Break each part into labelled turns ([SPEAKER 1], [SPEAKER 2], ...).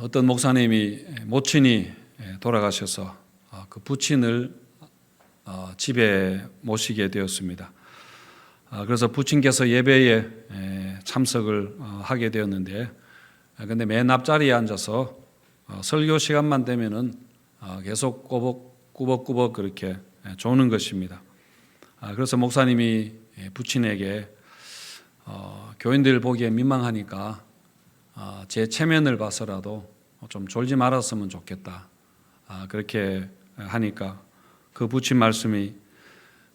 [SPEAKER 1] 어떤 목사님이 모친이 돌아가셔서 그 부친을 집에 모시게 되었습니다. 그래서 부친께서 예배에 참석을 하게 되었는데, 근데 맨 앞자리에 앉아서 설교 시간만 되면은 계속 꾸벅꾸벅 그렇게 조는 것입니다. 그래서 목사님이 부친에게 교인들 보기에 민망하니까 제 체면을 봐서라도 좀 졸지 말았으면 좋겠다. 그렇게 하니까 그 부친 말씀이,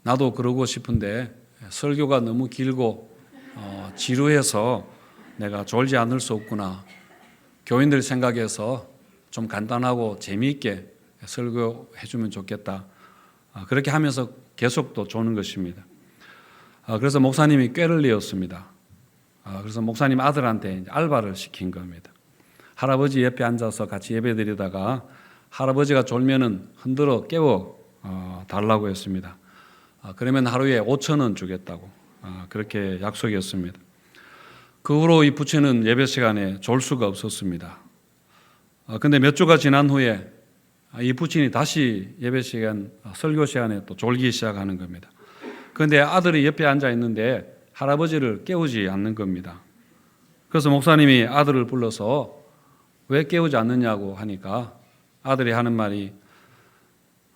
[SPEAKER 1] 나도 그러고 싶은데 설교가 너무 길고 지루해서 내가 졸지 않을 수 없구나. 교인들 생각해서 좀 간단하고 재미있게 설교해 주면 좋겠다. 그렇게 하면서 계속 또 조는 것입니다. 그래서 목사님이 꾀를 내었습니다. 그래서 목사님 아들한테 알바를 시킨 겁니다. 할아버지 옆에 앉아서 같이 예배드리다가 할아버지가 졸면은 흔들어 깨워 달라고 했습니다. 그러면 하루에 5,000원 주겠다고 그렇게 약속이었습니다. 그 후로 이 부친은 예배 시간에 졸 수가 없었습니다. 근데 몇 주가 지난 후에 이 부친이 다시 예배 시간, 설교 시간에 또 졸기 시작하는 겁니다. 그런데 아들이 옆에 앉아 있는데 할아버지를 깨우지 않는 겁니다. 그래서 목사님이 아들을 불러서 왜 깨우지 않느냐고 하니까 아들이 하는 말이,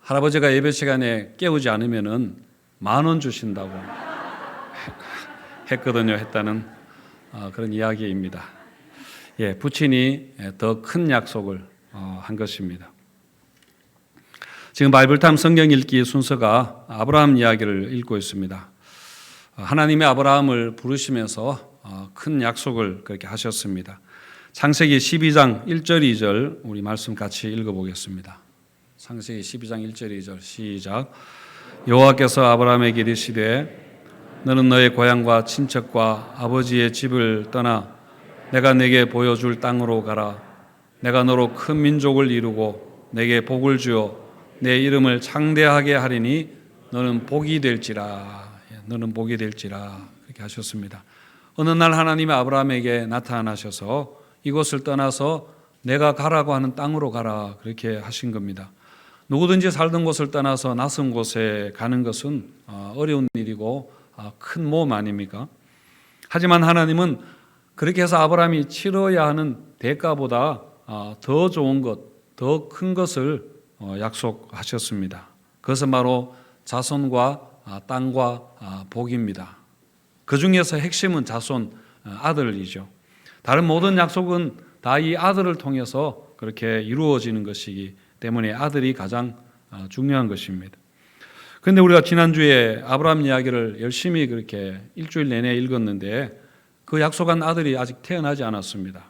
[SPEAKER 1] 할아버지가 예배 시간에 깨우지 않으면은 10,000원 주신다고 했다는 그런 이야기입니다. 부친이 더 큰 약속을 한 것입니다. 지금 바이블타임 성경 읽기 순서가 아브라함 이야기를 읽고 있습니다. 하나님이 아브라함을 부르시면서 큰 약속을 그렇게 하셨습니다. 창세기 12장 1절 2절 우리 말씀 같이 읽어보겠습니다. 창세기 12장 1절 2절 시작. 여호와께서 아브라함에게 이르시되 너는 너의 고향과 친척과 아버지의 집을 떠나 내가 내게 보여줄 땅으로 가라. 내가 너로 큰 민족을 이루고 내게 복을 주어 내 이름을 창대하게 하리니 너는 복이 될지라. 너는 복이 될지라. 그렇게 하셨습니다. 어느 날 하나님이 아브라함에게 나타나셔서 이곳을 떠나서 내가 가라고 하는 땅으로 가라. 그렇게 하신 겁니다. 누구든지 살던 곳을 떠나서 낯선 곳에 가는 것은 어려운 일이고 큰 모험 아닙니까? 하지만 하나님은 그렇게 해서 아브라함이 치러야 하는 대가보다 더 좋은 것, 더 큰 것을 약속하셨습니다. 그것은 바로 자손과 땅과 복입니다. 그 중에서 핵심은 자손, 아들이죠. 다른 모든 약속은 다 이 아들을 통해서 그렇게 이루어지는 것이기 때문에 아들이 가장 중요한 것입니다. 그런데 우리가 지난주에 아브라함 이야기를 열심히 그렇게 일주일 내내 읽었는데 그 약속한 아들이 아직 태어나지 않았습니다.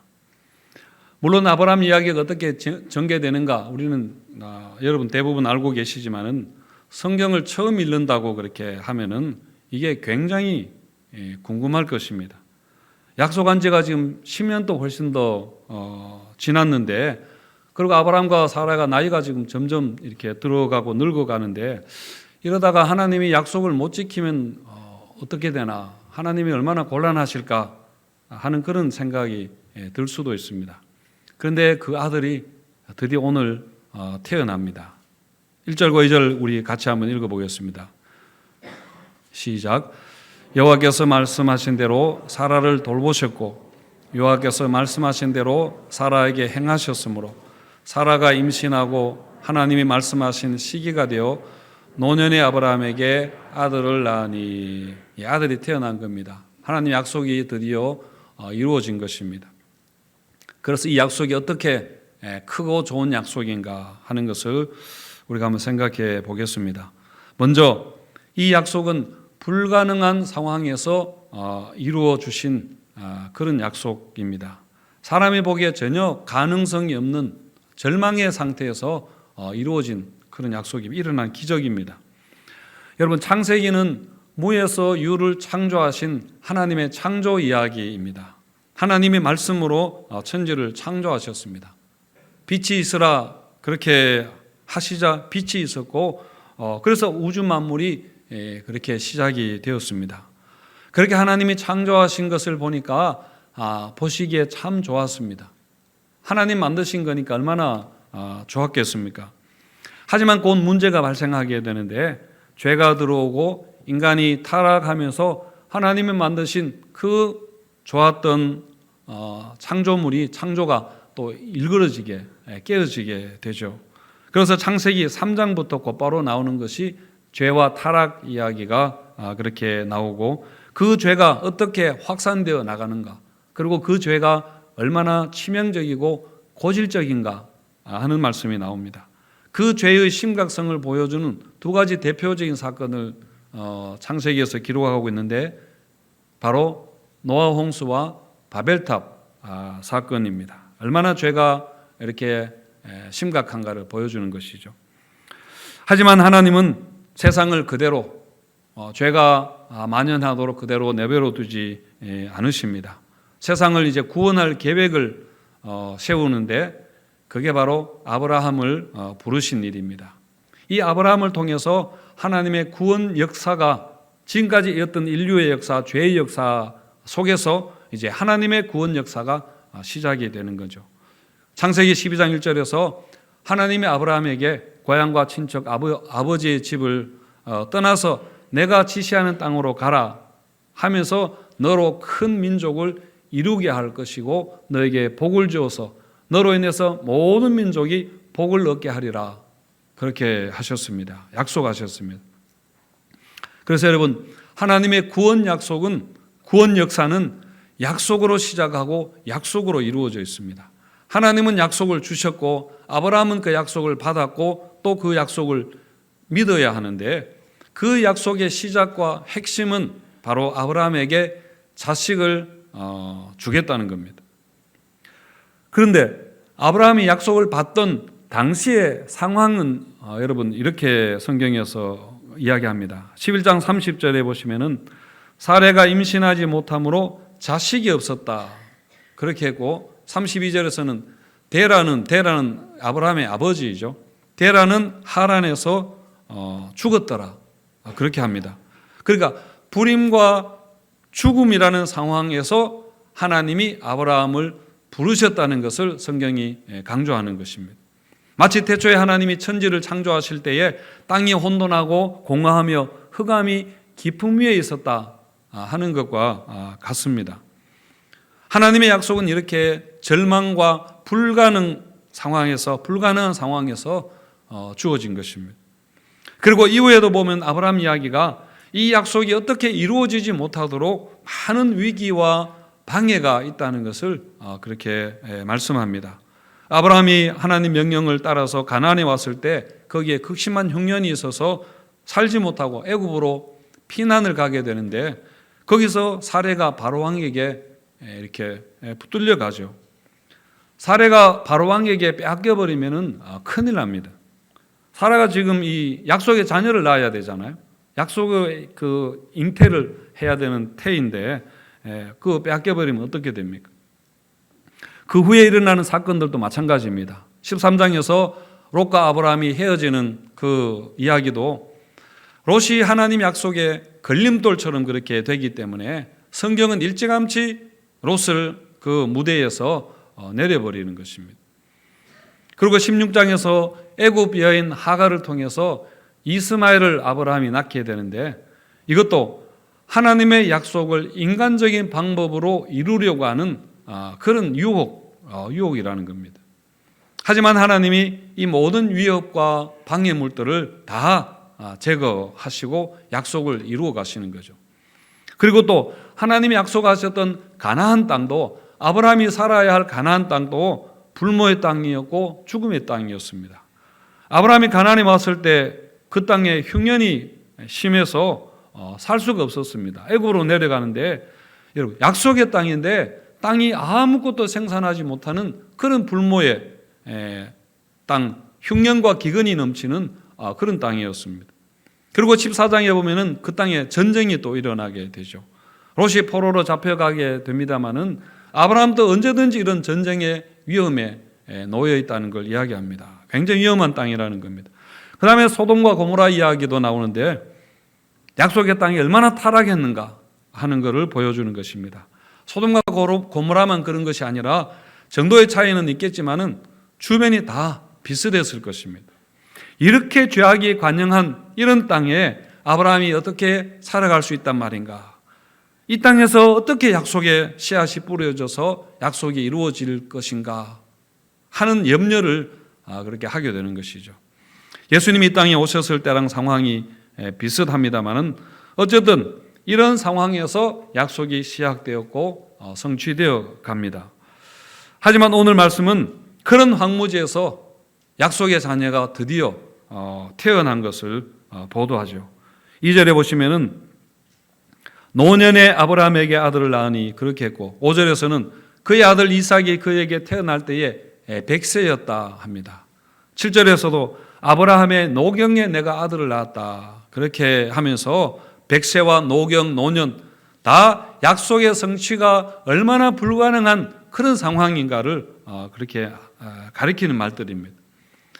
[SPEAKER 1] 물론 아브라함 이야기가 어떻게 전개되는가 우리는 여러분 대부분 알고 계시지만은 성경을 처음 읽는다고 그렇게 하면은 이게 굉장히 궁금할 것입니다. 약속한 지가 지금 10년도 훨씬 더 지났는데, 그리고 아브라함과 사라가 나이가 지금 점점 이렇게 들어가고 늙어가는데, 이러다가 하나님이 약속을 못 지키면 어떻게 되나, 하나님이 얼마나 곤란하실까 하는 그런 생각이 들 수도 있습니다. 그런데 그 아들이 드디어 오늘 태어납니다. 1절과 2절 우리 같이 한번 읽어보겠습니다. 시작. 여호와께서 말씀하신 대로 사라를 돌보셨고 여호와께서 말씀하신 대로 사라에게 행하셨으므로 사라가 임신하고 하나님이 말씀하신 시기가 되어 노년의 아브라함에게 아들을 낳으니, 아들이 태어난 겁니다. 하나님 약속이 드디어 이루어진 것입니다. 그래서 이 약속이 어떻게 크고 좋은 약속인가 하는 것을 우리가 한번 생각해 보겠습니다. 먼저 이 약속은 불가능한 상황에서 이루어 주신 그런 약속입니다. 사람이 보기에 전혀 가능성이 없는 절망의 상태에서 이루어진 그런 약속이 일어난 기적입니다. 여러분, 창세기는 무에서 유를 창조하신 하나님의 창조 이야기입니다. 하나님이 말씀으로 천지를 창조하셨습니다. 빛이 있으라 그렇게 하시자 빛이 있었고, 그래서 우주 만물이 그렇게 시작이 되었습니다. 그렇게 하나님이 창조하신 것을 보니까 보시기에 참 좋았습니다. 하나님 만드신 거니까 얼마나 좋았겠습니까? 하지만 곧 문제가 발생하게 되는데 죄가 들어오고 인간이 타락하면서 하나님이 만드신 그 좋았던 창조가 또 일그러지게 깨어지게 되죠. 그래서 창세기 3장부터 곧바로 나오는 것이 죄와 타락 이야기가 그렇게 나오고 그 죄가 어떻게 확산되어 나가는가, 그리고 그 죄가 얼마나 치명적이고 고질적인가 하는 말씀이 나옵니다. 그 죄의 심각성을 보여주는 두 가지 대표적인 사건을 창세기에서 기록하고 있는데 바로 노아 홍수와 바벨탑 사건입니다. 얼마나 죄가 이렇게 심각한가를 보여주는 것이죠. 하지만 하나님은 세상을 그대로 죄가 만연하도록 그대로 내버려 두지 않으십니다. 세상을 이제 구원할 계획을 세우는데 그게 바로 아브라함을 부르신 일입니다. 이 아브라함을 통해서 하나님의 구원 역사가 지금까지 있었던 인류의 역사, 죄의 역사 속에서 이제 하나님의 구원 역사가 시작이 되는 거죠. 창세기 12장 1절에서 하나님이 아브라함에게 고향과 친척 아버지의 집을 떠나서 내가 지시하는 땅으로 가라 하면서 너로 큰 민족을 이루게 할 것이고 너에게 복을 주어서 너로 인해서 모든 민족이 복을 얻게 하리라, 그렇게 하셨습니다. 약속하셨습니다. 그래서 여러분, 하나님의 구원 약속은, 구원 역사는 약속으로 시작하고 약속으로 이루어져 있습니다. 하나님은 약속을 주셨고 아브라함은 그 약속을 받았고 또 그 약속을 믿어야 하는데 그 약속의 시작과 핵심은 바로 아브라함에게 자식을 주겠다는 겁니다. 그런데 아브라함이 약속을 받던 당시의 상황은 여러분 이렇게 성경에서 이야기합니다. 11장 30절에 보시면은 사레가 임신하지 못함으로 자식이 없었다, 그렇게 했고 32절에서는 데라는 아브라함의 아버지이죠. 데라는 하란에서 죽었더라, 그렇게 합니다. 그러니까 불임과 죽음이라는 상황에서 하나님이 아브라함을 부르셨다는 것을 성경이 강조하는 것입니다. 마치 태초에 하나님이 천지를 창조하실 때에 땅이 혼돈하고 공허하며 흑암이 깊음 위에 있었다 하는 것과 같습니다. 하나님의 약속은 이렇게 절망과 불가능한 상황에서 주어진 것입니다. 그리고 이후에도 보면 아브라함 이야기가 이 약속이 어떻게 이루어지지 못하도록 많은 위기와 방해가 있다는 것을 그렇게 말씀합니다. 아브라함이 하나님 명령을 따라서 가나안에 왔을 때 거기에 극심한 흉년이 있어서 살지 못하고 애굽으로 피난을 가게 되는데 거기서 사레가 바로 왕에게 이렇게 붙들려 가죠. 사레가 바로 왕에게 뺏겨버리면은 큰일 납니다. 사라가 지금 이 약속의 자녀를 낳아야 되잖아요. 약속의 그 잉태를 해야 되는 태인데 그거 뺏겨버리면 어떻게 됩니까? 그 후에 일어나는 사건들도 마찬가지입니다. 13장에서 롯과 아브라함이 헤어지는 그 이야기도 롯이 하나님 약속의 걸림돌처럼 그렇게 되기 때문에 성경은 일찌감치 롯을 그 무대에서 내려버리는 것입니다. 그리고 16장에서 애굽 여인 하갈을 통해서 이스마엘을 아브라함이 낳게 되는데 이것도 하나님의 약속을 인간적인 방법으로 이루려고 하는 그런 유혹이라는 겁니다. 하지만 하나님이 이 모든 위협과 방해물들을 다 제거하시고 약속을 이루어 가시는 거죠. 그리고 또 하나님이 약속하셨던 가나안 땅도, 아브라함이 살아야 할 가나안 땅도 불모의 땅이었고 죽음의 땅이었습니다. 아브라함이 가나안에 왔을 때 그 땅에 흉년이 심해서 살 수가 없었습니다. 애굽으로 내려가는데 여러분, 약속의 땅인데 땅이 아무것도 생산하지 못하는 그런 불모의 땅, 흉년과 기근이 넘치는 그런 땅이었습니다. 그리고 14장에 보면은 그 땅에 전쟁이 또 일어나게 되죠. 롯이 포로로 잡혀가게 됩니다마는 아브라함도 언제든지 이런 전쟁의 위험에 놓여 있다는 걸 이야기합니다. 굉장히 위험한 땅이라는 겁니다. 그 다음에 소돔과 고모라 이야기도 나오는데 약속의 땅이 얼마나 타락했는가 하는 것을 보여주는 것입니다. 소돔과 고모라만 그런 것이 아니라 정도의 차이는 있겠지만은 주변이 다 비슷했을 것입니다. 이렇게 죄악이 관영한 이런 땅에 아브라함이 어떻게 살아갈 수 있단 말인가? 이 땅에서 어떻게 약속의 씨앗이 뿌려져서 약속이 이루어질 것인가 하는 염려를 그렇게 하게 되는 것이죠. 예수님이 이 땅에 오셨을 때랑 상황이 비슷합니다만은 어쨌든 이런 상황에서 약속이 시작되었고 성취되어 갑니다. 하지만 오늘 말씀은 그런 황무지에서 약속의 자녀가 드디어 태어난 것을 보도하죠. 2절에 보시면은 노년에 아브라함에게 아들을 낳으니 그렇게 했고 5절에서는 그의 아들 이삭이 그에게 태어날 때에 100세였다 합니다. 7절에서도 아브라함의 노경에 내가 아들을 낳았다 그렇게 하면서 100세와 노경, 노년 다 약속의 성취가 얼마나 불가능한 그런 상황인가를 그렇게 가리키는 말들입니다.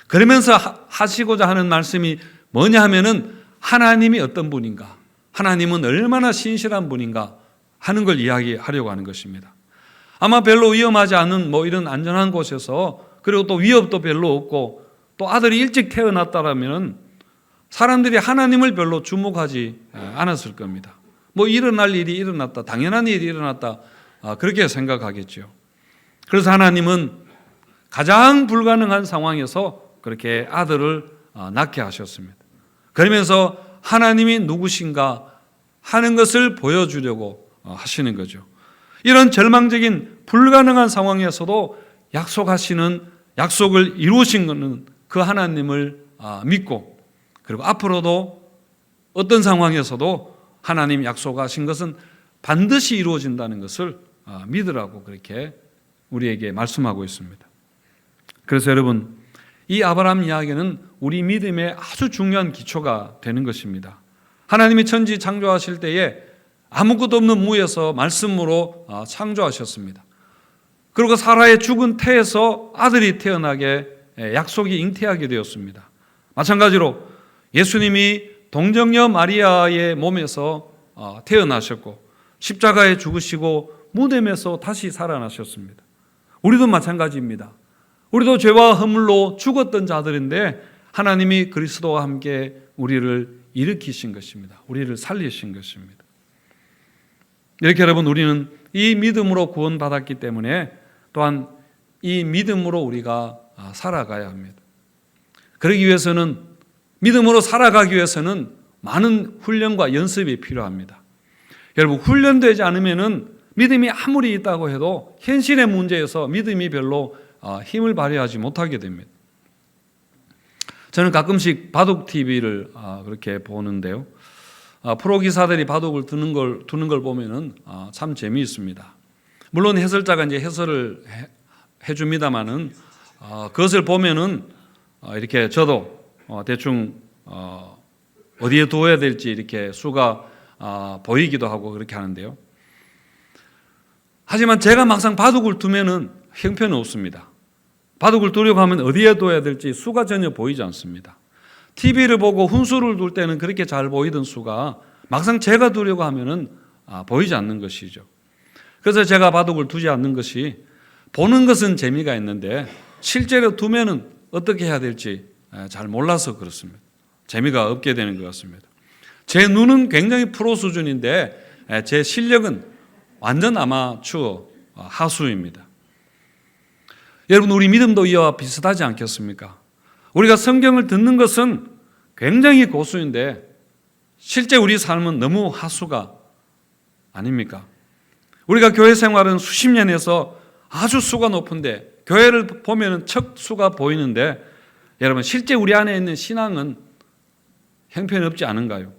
[SPEAKER 1] 그러면서 하시고자 하는 말씀이 뭐냐 하면은 하나님이 어떤 분인가, 하나님은 얼마나 신실한 분인가 하는 걸 이야기하려고 하는 것입니다. 아마 별로 위험하지 않은 이런 안전한 곳에서 그리고 또 위협도 별로 없고 또 아들이 일찍 태어났다라면 사람들이 하나님을 별로 주목하지 않았을 겁니다. 일어날 일이 일어났다, 당연한 일이 일어났다 그렇게 생각하겠죠. 그래서 하나님은 가장 불가능한 상황에서 그렇게 아들을 낳게 하셨습니다. 그러면서 하나님이 누구신가 하는 것을 보여주려고 하시는 거죠. 이런 절망적인 불가능한 상황에서도 약속하시는 약속을 이루신 것은 그 하나님을 믿고 그리고 앞으로도 어떤 상황에서도 하나님 약속하신 것은 반드시 이루어진다는 것을 믿으라고 그렇게 우리에게 말씀하고 있습니다. 그래서 여러분 이 아브라함 이야기는 우리 믿음의 아주 중요한 기초가 되는 것입니다. 하나님이 천지 창조하실 때에 아무것도 없는 무에서 말씀으로 창조하셨습니다. 그리고 사라의 죽은 태에서 아들이 태어나게 약속이 잉태하게 되었습니다. 마찬가지로 예수님이 동정녀 마리아의 몸에서 태어나셨고 십자가에 죽으시고 무덤에서 다시 살아나셨습니다. 우리도 마찬가지입니다. 우리도 죄와 허물로 죽었던 자들인데 하나님이 그리스도와 함께 우리를 일으키신 것입니다. 우리를 살리신 것입니다. 이렇게 여러분 우리는 이 믿음으로 구원받았기 때문에 또한 이 믿음으로 우리가 살아가야 합니다. 그러기 위해서는 믿음으로 살아가기 위해서는 많은 훈련과 연습이 필요합니다. 여러분 훈련되지 않으면은 믿음이 아무리 있다고 해도 현실의 문제에서 믿음이 별로 힘을 발휘하지 못하게 됩니다. 저는 가끔씩 바둑 TV를 그렇게 보는데요. 프로 기사들이 바둑을 두는 걸 보면은 참 재미있습니다. 물론 해설자가 이제 해설을 해줍니다만은 그것을 보면은 이렇게 저도 대충 어디에 두어야 될지 이렇게 수가 보이기도 하고 그렇게 하는데요. 하지만 제가 막상 바둑을 두면은 형편은 없습니다. 바둑을 두려고 하면 어디에 둬야 될지 수가 전혀 보이지 않습니다. TV를 보고 훈수를 둘 때는 그렇게 잘 보이던 수가 막상 제가 두려고 하면은 보이지 않는 것이죠. 그래서 제가 바둑을 두지 않는 것이 보는 것은 재미가 있는데 실제로 두면은 어떻게 해야 될지 잘 몰라서 그렇습니다. 재미가 없게 되는 것 같습니다. 제 눈은 굉장히 프로 수준인데 제 실력은 완전 아마추어 하수입니다. 여러분 우리 믿음도 이와 비슷하지 않겠습니까? 우리가 성경을 듣는 것은 굉장히 고수인데 실제 우리 삶은 너무 하수가 아닙니까? 우리가 교회 생활은 수십 년에서 아주 수가 높은데 교회를 보면 척 수가 보이는데 여러분 실제 우리 안에 있는 신앙은 형편이 없지 않은가요?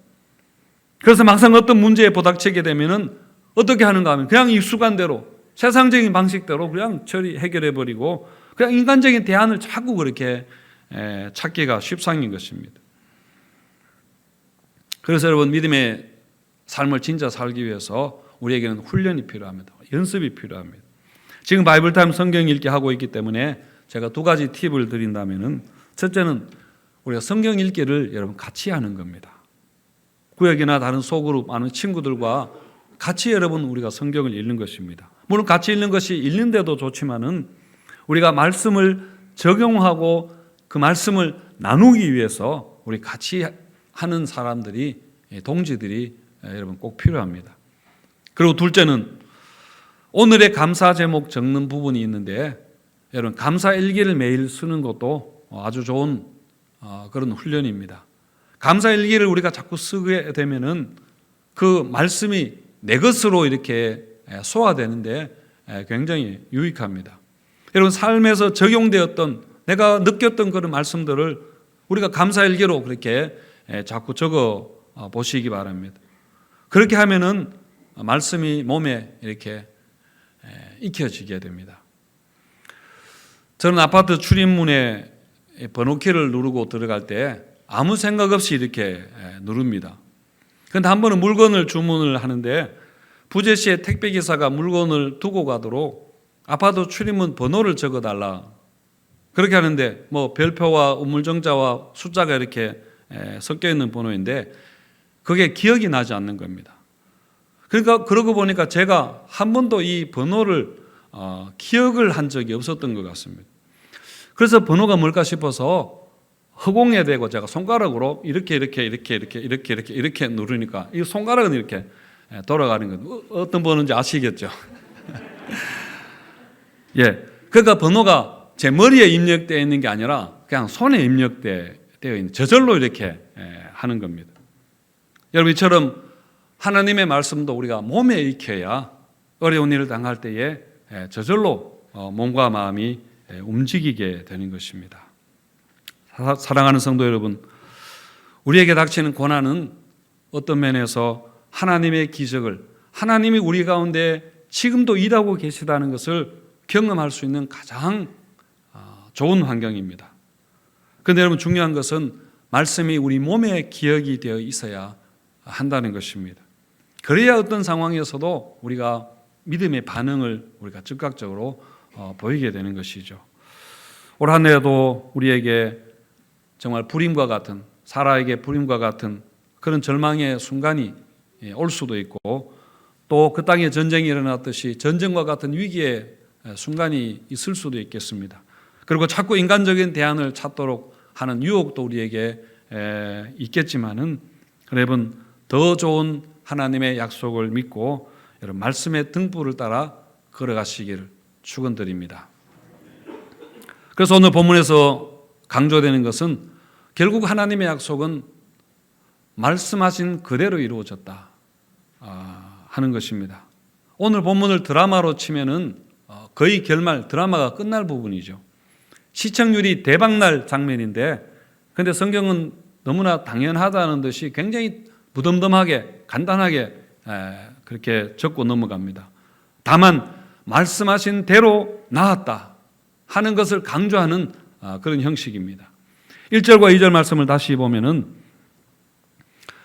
[SPEAKER 1] 그래서 막상 어떤 문제에 부닥치게 되면은 어떻게 하는가 하면 그냥 익숙한대로 세상적인 방식대로 그냥 해결해버리고 그냥 인간적인 대안을 자꾸 그렇게 찾기가 쉽상인 것입니다. 그래서 여러분 믿음의 삶을 진짜 살기 위해서 우리에게는 훈련이 필요합니다. 연습이 필요합니다. 지금 바이블타임 성경 읽기 하고 있기 때문에 제가 두 가지 팁을 드린다면은 첫째는 우리가 성경 읽기를 여러분 같이 하는 겁니다. 구역이나 다른 소그룹 많은 친구들과 같이 여러분 우리가 성경을 읽는 것입니다. 물론 같이 읽는 것이 읽는데도 좋지만은 우리가 말씀을 적용하고 그 말씀을 나누기 위해서 우리 같이 하는 사람들이, 동지들이 여러분 꼭 필요합니다. 그리고 둘째는 오늘의 감사 제목 적는 부분이 있는데, 여러분 감사 일기를 매일 쓰는 것도 아주 좋은 그런 훈련입니다. 감사 일기를 우리가 자꾸 쓰게 되면은 그 말씀이 내 것으로 이렇게 소화되는데 굉장히 유익합니다. 여러분 삶에서 적용되었던, 내가 느꼈던 그런 말씀들을 우리가 감사 일기로 그렇게 자꾸 적어 보시기 바랍니다. 그렇게 하면은 말씀이 몸에 이렇게 익혀지게 됩니다. 저는 아파트 출입문에 번호키를 누르고 들어갈 때 아무 생각 없이 이렇게 누릅니다. 그런데 한 번은 물건을 주문을 하는데 부재시에 택배기사가 물건을 두고 가도록 아파트 출입문 번호를 적어달라, 그렇게 하는데 뭐 별표와 우물정자와 숫자가 이렇게 섞여 있는 번호인데 그게 기억이 나지 않는 겁니다. 그러니까 그러고 보니까 제가 한 번도 이 번호를 기억을 한 적이 없었던 것 같습니다. 그래서 번호가 뭘까 싶어서 허공에 대고 제가 손가락으로 이렇게 누르니까 이 손가락은 이렇게 돌아가는 건 어떤 번호인지 아시겠죠? 예, 그러니까 번호가 제 머리에 입력되어 있는 게 아니라 그냥 손에 입력되어 있는, 저절로 이렇게 하는 겁니다. 여러분, 이처럼 하나님의 말씀도 우리가 몸에 익혀야 어려운 일을 당할 때에 저절로 몸과 마음이 움직이게 되는 것입니다. 사랑하는 성도 여러분, 우리에게 닥치는 고난은 어떤 면에서 하나님의 기적을, 하나님이 우리 가운데 지금도 일하고 계시다는 것을 경험할 수 있는 가장 좋은 환경입니다. 그런데 여러분, 중요한 것은 말씀이 우리 몸에 기억이 되어 있어야 한다는 것입니다. 그래야 어떤 상황에서도 우리가 믿음의 반응을 우리가 즉각적으로 보이게 되는 것이죠. 올 한 해에도 우리에게 정말 불임과 같은, 사라에게 불임과 같은 그런 절망의 순간이 올 수도 있고, 또 그 땅에 전쟁이 일어났듯이 전쟁과 같은 위기의 순간이 있을 수도 있겠습니다. 그리고 자꾸 인간적인 대안을 찾도록 하는 유혹도 우리에게 있겠지만은, 여러분 더 좋은 하나님의 약속을 믿고 여러분 말씀의 등불을 따라 걸어가시기를 축원드립니다. 그래서 오늘 본문에서 강조되는 것은 결국 하나님의 약속은 말씀하신 그대로 이루어졌다 하는 것입니다. 오늘 본문을 드라마로 치면은 거의 결말, 드라마가 끝날 부분이죠. 시청률이 대박날 장면인데, 그런데 성경은 너무나 당연하다는 듯이 굉장히 무덤덤하게 간단하게 그렇게 적고 넘어갑니다. 다만 말씀하신 대로 나았다 하는 것을 강조하는 그런 형식입니다. 1절과 2절 말씀을 다시 보면은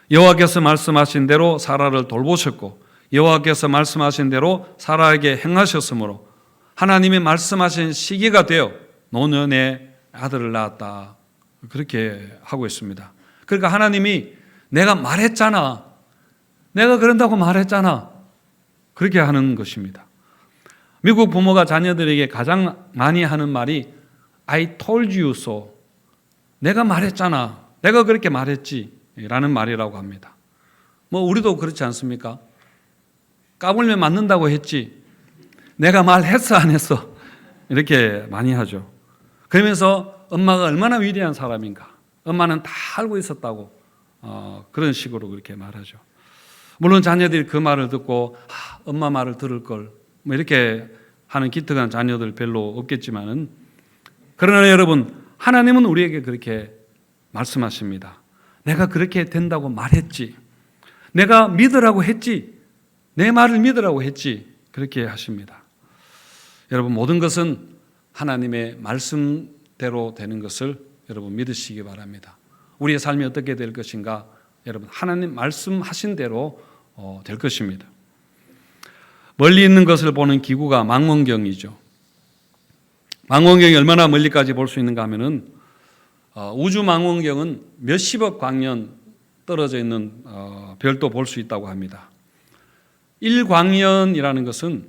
[SPEAKER 1] 여호와께서 말씀하신 대로 사라를 돌보셨고 여호와께서 말씀하신 대로 사라에게 행하셨으므로 하나님이 말씀하신 시기가 되어 노년에 아들을 낳았다, 그렇게 하고 있습니다. 그러니까 하나님이 내가 말했잖아, 내가 그런다고 말했잖아, 그렇게 하는 것입니다. 미국 부모가 자녀들에게 가장 많이 하는 말이 I told you so, 내가 말했잖아, 내가 그렇게 말했지 라는 말이라고 합니다. 뭐 우리도 그렇지 않습니까? 까불면 맞는다고 했지, 내가 말했어 안 했어, 이렇게 많이 하죠. 그러면서 엄마가 얼마나 위대한 사람인가, 엄마는 다 알고 있었다고 그런 식으로 그렇게 말하죠. 물론 자녀들이 그 말을 듣고 엄마 말을 들을 걸 뭐 이렇게 하는 기특한 자녀들 별로 없겠지만은, 그러나 여러분 하나님은 우리에게 그렇게 말씀하십니다. 내가 그렇게 된다고 말했지, 내가 믿으라고 했지, 내 말을 믿으라고 했지, 그렇게 하십니다. 여러분 모든 것은 하나님의 말씀대로 되는 것을 여러분 믿으시기 바랍니다. 우리의 삶이 어떻게 될 것인가, 여러분 하나님 말씀하신 대로 될 것입니다. 멀리 있는 것을 보는 기구가 망원경이죠. 망원경이 얼마나 멀리까지 볼 수 있는가 하면은 우주 망원경은 몇십억 광년 떨어져 있는 별도 볼 수 있다고 합니다. 1광년이라는 것은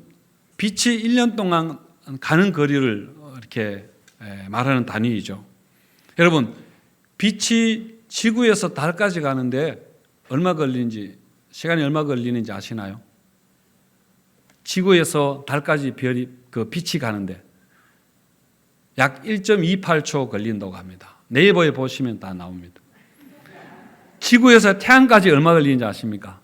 [SPEAKER 1] 빛이 1년 동안 가는 거리를 이렇게 말하는 단위이죠. 여러분, 빛이 지구에서 달까지 가는데 시간이 얼마 걸리는지 아시나요? 지구에서 달까지 빛이 가는데 약 1.28초 걸린다고 합니다. 네이버에 보시면 다 나옵니다. 지구에서 태양까지 얼마 걸리는지 아십니까?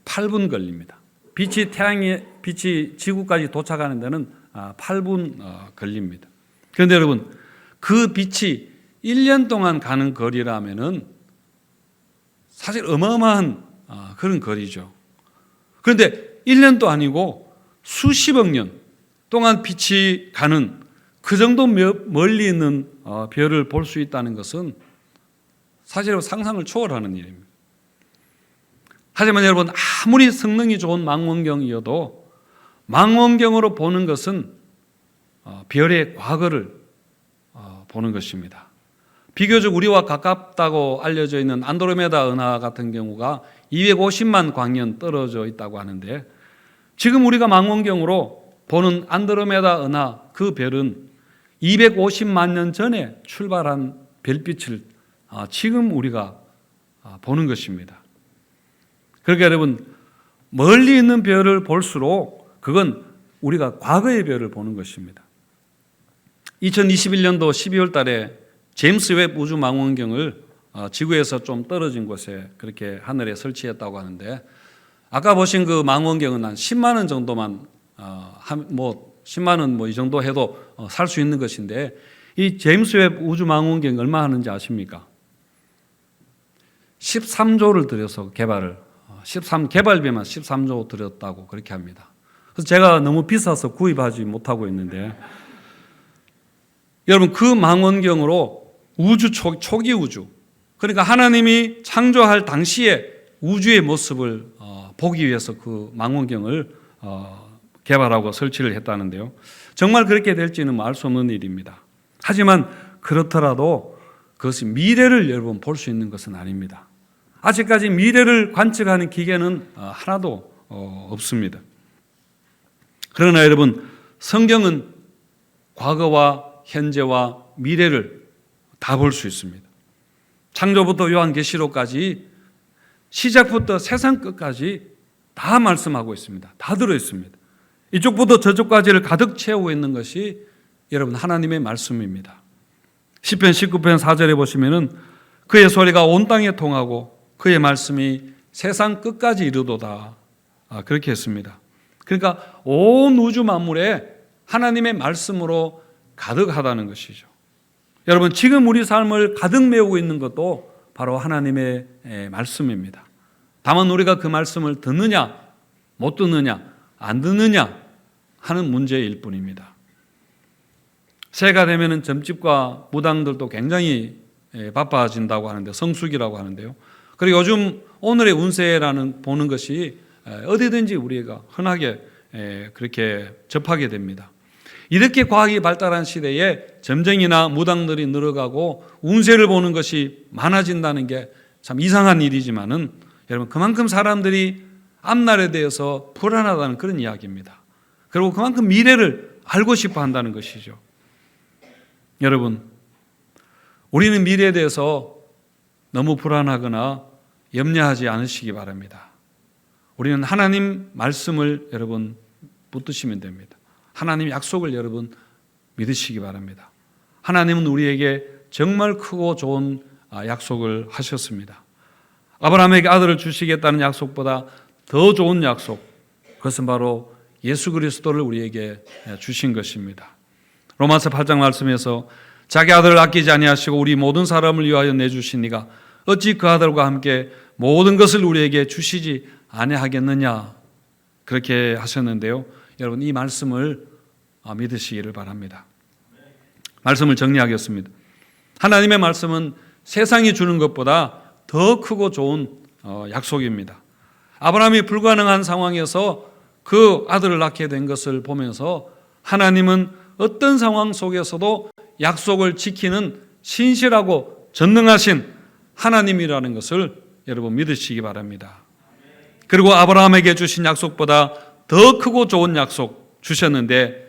[SPEAKER 1] 8분 걸립니다. 빛이 지구까지 도착하는 데는 8분 걸립니다. 그런데 여러분, 그 빛이 1년 동안 가는 거리라면은 사실 어마어마한 그런 거리죠. 그런데 1년도 아니고 수십억 년 동안 빛이 가는 그 정도 멀리 있는 별을 볼 수 있다는 것은 사실 상상을 초월하는 일입니다. 하지만 여러분, 아무리 성능이 좋은 망원경이어도 망원경으로 보는 것은 별의 과거를 보는 것입니다. 비교적 우리와 가깝다고 알려져 있는 안드로메다 은하 같은 경우가 250만 광년 떨어져 있다고 하는데, 지금 우리가 망원경으로 보는 안드로메다 은하 그 별은 250만 년 전에 출발한 별빛을 지금 우리가 보는 것입니다. 그러니까 여러분, 멀리 있는 별을 볼수록 그건 우리가 과거의 별을 보는 것입니다. 2021년도 12월 달에 제임스 웹 우주 망원경을 지구에서 좀 떨어진 곳에 그렇게 하늘에 설치했다고 하는데, 아까 보신 그 망원경은 한 10만 원 정도만 10만 원 이 정도 해도 살 수 있는 것인데, 이 제임스 웹 우주 망원경이 얼마 하는지 아십니까? 13조를 들여서 개발비만 13조 들였다고 그렇게 합니다. 그래서 제가 너무 비싸서 구입하지 못하고 있는데, 여러분, 그 망원경으로 초기 우주, 그러니까 하나님이 창조할 당시에 우주의 모습을 보기 위해서 그 망원경을 개발하고 설치를 했다는데요. 정말 그렇게 될지는 알 수 없는 일입니다. 하지만 그렇더라도 그것이 미래를 여러분 볼 수 있는 것은 아닙니다. 아직까지 미래를 관측하는 기계는 하나도 없습니다. 그러나 여러분, 성경은 과거와 현재와 미래를 다 볼 수 있습니다. 창조부터 요한계시록까지 시작부터 세상 끝까지 다 말씀하고 있습니다. 다 들어 있습니다. 이쪽부터 저쪽까지를 가득 채우고 있는 것이 여러분 하나님의 말씀입니다. 시편 19편 4절에 보시면은 그의 소리가 온 땅에 통하고 그의 말씀이 세상 끝까지 이르도다, 그렇게 했습니다. 그러니까 온 우주 만물에 하나님의 말씀으로 가득하다는 것이죠. 여러분, 지금 우리 삶을 가득 메우고 있는 것도 바로 하나님의 말씀입니다. 다만 우리가 그 말씀을 듣느냐 못 듣느냐 안 듣느냐 하는 문제일 뿐입니다. 새해가 되면은 점집과 무당들도 굉장히 바빠진다고 하는데, 성수기라고 하는데요. 그리고 요즘 오늘의 운세라는 보는 것이 어디든지 우리가 흔하게 그렇게 접하게 됩니다. 이렇게 과학이 발달한 시대에 점쟁이나 무당들이 늘어가고 운세를 보는 것이 많아진다는 게 참 이상한 일이지만은, 여러분, 그만큼 사람들이 앞날에 대해서 불안하다는 그런 이야기입니다. 그리고 그만큼 미래를 알고 싶어 한다는 것이죠. 여러분, 우리는 미래에 대해서 너무 불안하거나 염려하지 않으시기 바랍니다. 우리는 하나님 말씀을 여러분 붙드시면 됩니다. 하나님 약속을 여러분 믿으시기 바랍니다. 하나님은 우리에게 정말 크고 좋은 약속을 하셨습니다. 아브라함에게 아들을 주시겠다는 약속보다 더 좋은 약속, 그것은 바로 예수 그리스도를 우리에게 주신 것입니다. 로마서 8장 말씀에서 자기 아들을 아끼지 아니하시고 우리 모든 사람을 위하여 내주신 이가 어찌 그 아들과 함께 모든 것을 우리에게 주시지 아니하겠느냐, 그렇게 하셨는데요. 여러분, 이 말씀을 믿으시기를 바랍니다. 말씀을 정리하겠습니다. 하나님의 말씀은 세상이 주는 것보다 더 크고 좋은 약속입니다. 아브라함이 불가능한 상황에서 그 아들을 낳게 된 것을 보면서 하나님은 어떤 상황 속에서도 약속을 지키는 신실하고 전능하신 하나님이라는 것을 여러분 믿으시기 바랍니다. 그리고 아브라함에게 주신 약속보다 더 크고 좋은 약속 주셨는데,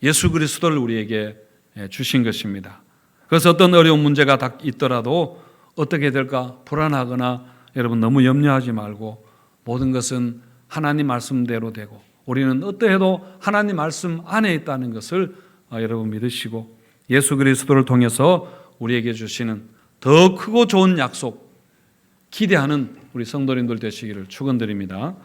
[SPEAKER 1] 예수 그리스도를 우리에게 주신 것입니다. 그래서 어떤 어려운 문제가 있더라도 어떻게 될까 불안하거나 여러분 너무 염려하지 말고 모든 것은 하나님 말씀대로 되고 우리는 어떠해도 하나님 말씀 안에 있다는 것을 여러분 믿으시고 예수 그리스도를 통해서 우리에게 주시는 더 크고 좋은 약속 기대하는 우리 성도님들 되시기를 축원드립니다.